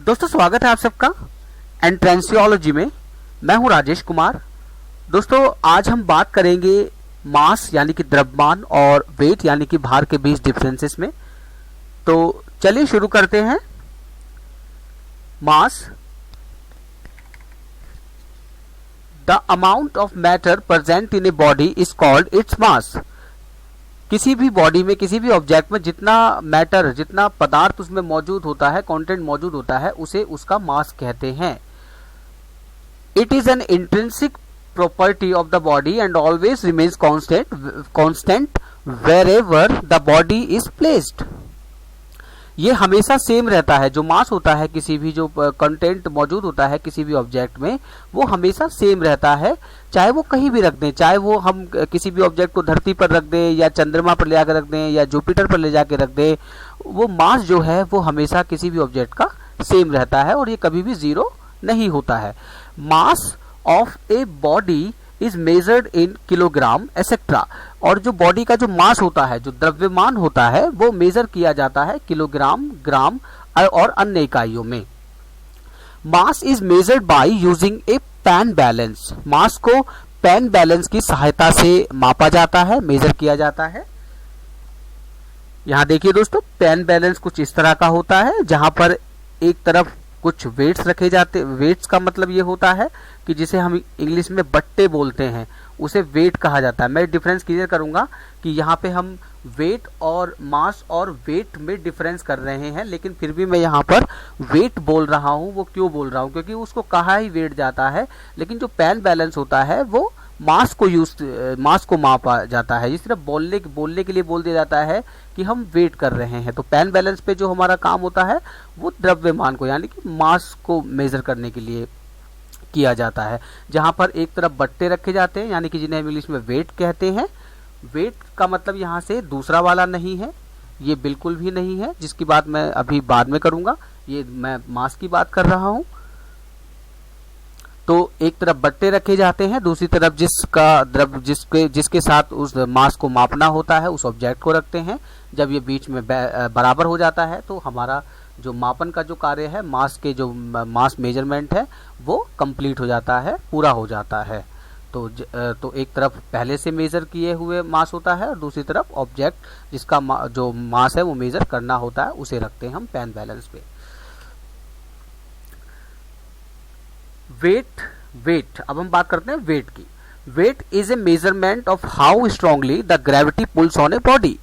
दोस्तों स्वागत है आप सबका एंट्रेंसियोलॉजी में। मैं हूं राजेश कुमार। दोस्तों आज हम बात करेंगे मास यानी कि द्रव्यमान और वेट यानी कि भार के बीच डिफरेंसेस में। तो चलिए शुरू करते हैं। Mass, the amount of matter present in a body is called its mass. किसी भी बॉडी में, किसी भी ऑब्जेक्ट में जितना मैटर, जितना पदार्थ उसमें मौजूद होता है, कंटेंट मौजूद होता है, उसे उसका मास कहते हैं। It is an intrinsic property of the body and always remains constant wherever the body is placed. ये हमेशा सेम रहता है। जो मास होता है, किसी भी जो कंटेंट मौजूद होता है किसी भी ऑब्जेक्ट में, वो हमेशा सेम रहता है, चाहे वो कहीं भी रख दें, चाहे वो हम किसी भी ऑब्जेक्ट को धरती पर रख दें या चंद्रमा पर ले जाकर रख दें या जुपिटर पर ले जाकर रख दें, वो मास जो है वो हमेशा किसी भी ऑब्जेक्ट का सेम रहता है और ये कभी भी जीरो नहीं होता है। Mass of A body is measured in kilogram etcetera. और जो बॉडी का जो मास होता है, जो द्रव्यमान होता है, वो मेजर किया जाता है किलोग्राम, ग्राम और अन्य इकाइयों में। Mass is measured by using a pan balance. Mass को पेन बैलेंस की सहायता से मापा जाता है, मेजर किया जाता है। यहां देखिए दोस्तों, पेन बैलेंस कुछ इस तरह का होता है, जहां पर एक तरफ कुछ वेट्स रखे जाते। वेट्स का मतलब ये होता है कि जिसे हम इंग्लिश में बट्टे बोलते हैं, उसे वेट कहा जाता है। मैं डिफरेंस क्लियर करूंगा कि यहाँ पे हम वेट और मास और वेट में डिफरेंस कर रहे हैं, लेकिन फिर भी मैं यहाँ पर वेट बोल रहा हूँ। वो क्यों बोल रहा हूँ? क्योंकि उसको कहा ही वेट जाता है, लेकिन जो पेन बैलेंस होता है वो मास को मापा जाता है। जिस तरह बोलने के लिए बोल दिया जाता है कि हम वेट कर रहे हैं, तो पेन बैलेंस पे जो हमारा काम होता है वो द्रव्यमान को यानी कि मास को मेजर करने के लिए किया जाता है। जहां पर एक तरफ बट्टे रखे जाते हैं, यानी कि जिन्हें इंग्लिश में वेट कहते हैं। वेट का मतलब यहाँ से दूसरा वाला नहीं है, ये बिल्कुल भी नहीं है, जिसकी बात मैं अभी बाद में करूंगा। ये मैं मास की बात कर रहा हूं। तो एक तरफ बट्टे रखे जाते हैं, दूसरी तरफ जिसके साथ उस मास को मापना होता है, उस ऑब्जेक्ट को रखते हैं। जब ये बीच में बराबर हो जाता है तो हमारा जो मापन का जो कार्य है, मास मेजरमेंट है, वो कंप्लीट हो जाता है, पूरा हो जाता है। तो एक तरफ पहले से मेजर किए हुए मास होता है और दूसरी तरफ ऑब्जेक्ट जिसका जो मास है वो मेजर करना होता है, उसे रखते हैं हम पेन बैलेंस पे। वेट अब हम बात करते हैं वेट की। Weight is a measurement of how strongly the gravity pulls on a body.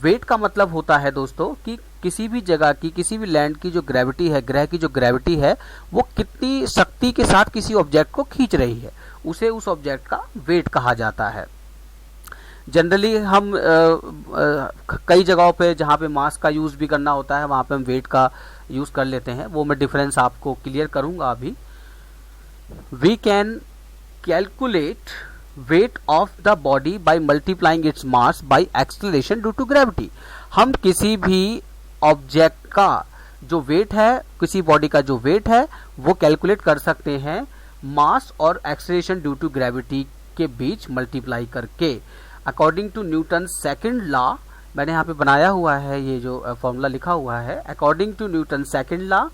Weight का मतलब होता है दोस्तों कि किसी भी जगह की, किसी भी लैंड की जो ग्रेविटी है, ग्रह की जो ग्रेविटी है, वो कितनी शक्ति के साथ किसी ऑब्जेक्ट को खींच रही है, उसे उस ऑब्जेक्ट का वेट कहा जाता है। जनरली हम कई जगहों पे जहाँ पे मास का यूज भी करना होता है, वहां पे हम वेट का यूज कर लेते हैं। वो मैं डिफरेंस आपको क्लियर करूंगा अभी। We can calculate weight of the body by multiplying its mass by acceleration due to gravity। हम किसी भी ऑब्जेक्ट का जो वेट है, किसी बॉडी का जो वेट है, वो कैलकुलेट कर सकते हैं मास और एक्सेलरेशन ड्यू टू ग्रेविटी के बीच मल्टीप्लाई करके। According to Newton second law, मैंने यहाँ पे बनाया हुआ है, ये जो फॉर्मूला लिखा हुआ है। According to Newton second law,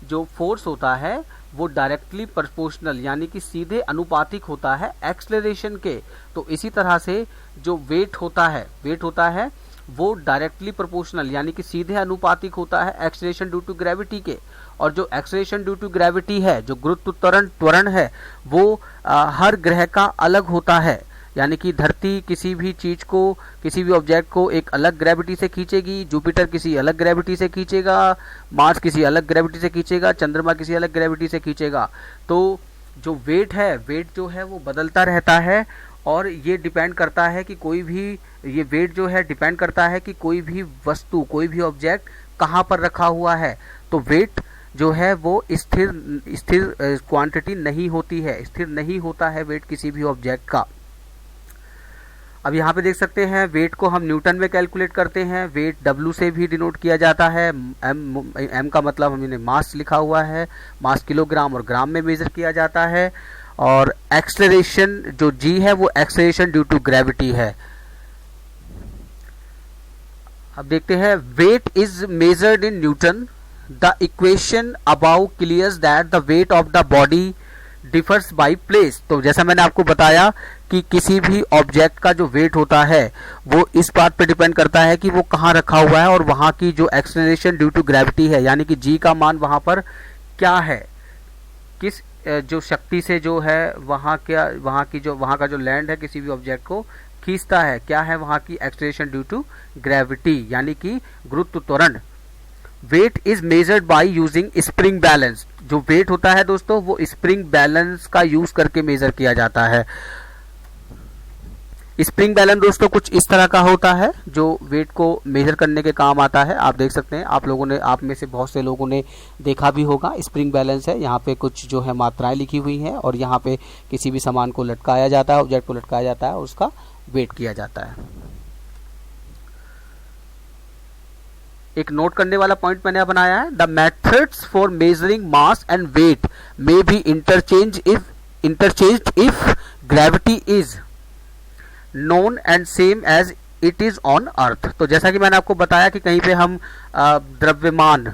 जो फोर्स होता है वो डायरेक्टली प्रोपोर्शनल यानी कि सीधे अनुपातिक होता है एक्सेलरेशन के। तो इसी तरह से जो वेट होता है वो डायरेक्टली प्रोपोर्शनल यानी कि सीधे अनुपातिक होता है एक्सेलरेशन ड्यू टू ग्रेविटी के। और जो एक्सेलरेशन ड्यू टू ग्रेविटी है, जो गुरुत्वाकर्षण त्वरण है, वो हर ग्रह का अलग होता है। यानी कि धरती किसी भी चीज को, किसी भी ऑब्जेक्ट को एक अलग ग्रेविटी से खींचेगी, जुपिटर किसी अलग ग्रेविटी से खींचेगा, मार्स किसी अलग ग्रेविटी से खींचेगा, चंद्रमा किसी अलग ग्रेविटी से खींचेगा। तो जो वेट है, वेट जो है वो बदलता रहता है और ये डिपेंड करता है कि डिपेंड करता है कि कोई भी वस्तु, कोई भी ऑब्जेक्ट कहाँ पर रखा हुआ है। तो वेट जो है वो स्थिर क्वांटिटी नहीं होती है, स्थिर नहीं होता है वेट किसी भी ऑब्जेक्ट का। अब यहाँ पे देख सकते हैं वेट को हम न्यूटन में कैलकुलेट करते हैं। वेट W से भी डिनोट किया जाता है। M का मतलब हमने मास लिखा हुआ है, मास किलोग्राम और ग्राम में मेजर किया जाता है। और एक्सेलरेशन जो G है वो एक्सेलरेशन ड्यू टू ग्रेविटी है। अब देखते हैं weight is measured in newton the equation above clears that the weight of the body differs by place. तो जैसा मैंने आपको बताया कि किसी भी ऑब्जेक्ट का जो वेट होता है वो इस बात पे डिपेंड करता है कि वो कहाँ रखा हुआ है और वहाँ की जो एक्सेलरेशन ड्यू टू ग्रेविटी है, यानी कि जी का मान वहाँ पर क्या है, किस जो शक्ति से जो है वहाँ का जो लैंड है किसी भी ऑब्जेक्ट को खींचता है, क्या है वहाँ की एक्सेलरेशन ड्यू टू ग्रेविटी, यानी कि गुरुत्व त्वरण। Weight is measured by using spring balance. जो वेट होता है दोस्तों वो स्प्रिंग बैलेंस का यूज करके मेजर किया जाता है। स्प्रिंग बैलेंस दोस्तों कुछ इस तरह का होता है जो वेट को मेजर करने के काम आता है। आप देख सकते हैं, आप में से बहुत से लोगों ने देखा भी होगा। स्प्रिंग बैलेंस है, यहाँ पे कुछ जो है मात्राएं लिखी हुई हैं और यहाँ पे किसी भी सामान को लटकाया जाता है, ऑब्जेक्ट को लटकाया जाता है और उसका वेट किया जाता है। एक नोट करने वाला पॉइंट मैंने बनाया है, the methods for measuring mass and weight may be interchanged if gravity is known and same as it is on earth. तो जैसा कि मैंने आपको बताया कि कहीं पे हम द्रव्यमान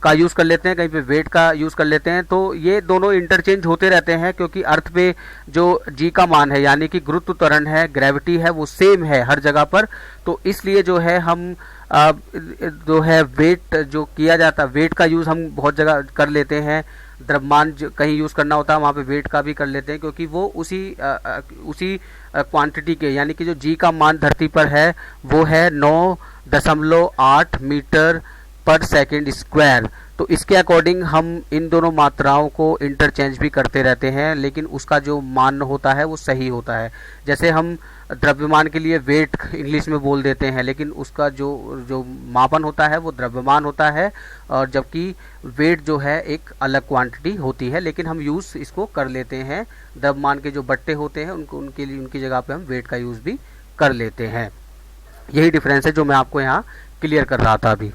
का यूज कर लेते हैं, कहीं पे वेट का यूज कर लेते हैं, तो ये दोनों इंटरचेंज होते रहते हैं क्योंकि अर्थ पे जो जी का मान है यानी कि गुरुत्व त्वरण है, ग्रेविटी है, वो सेम है हर जगह पर। तो इसलिए जो है हम जो है वेट जो किया जाता है, वेट का यूज हम बहुत जगह कर लेते हैं। द्रव्यमान कहीं यूज करना होता है वहाँ पे वेट का भी कर लेते हैं क्योंकि वो उसी क्वांटिटी के, यानी कि जो जी का मान धरती पर है वो है 9.8 मीटर पर सेकेंड स्क्वायर। तो इसके अकॉर्डिंग हम इन दोनों मात्राओं को इंटरचेंज भी करते रहते हैं, लेकिन उसका जो मान होता है वो सही होता है। जैसे हम द्रव्यमान के लिए वेट इंग्लिश में बोल देते हैं, लेकिन उसका जो मापन होता है वो द्रव्यमान होता है, और जबकि वेट जो है एक अलग क्वांटिटी होती है, लेकिन हम यूज़ इसको कर लेते हैं। द्रव्यमान के जो बट्टे होते हैं उनकी जगह पे हम वेट का यूज़ भी कर लेते हैं। यही डिफरेंस है जो मैं आपको यहाँ क्लियर कर रहा था अभी।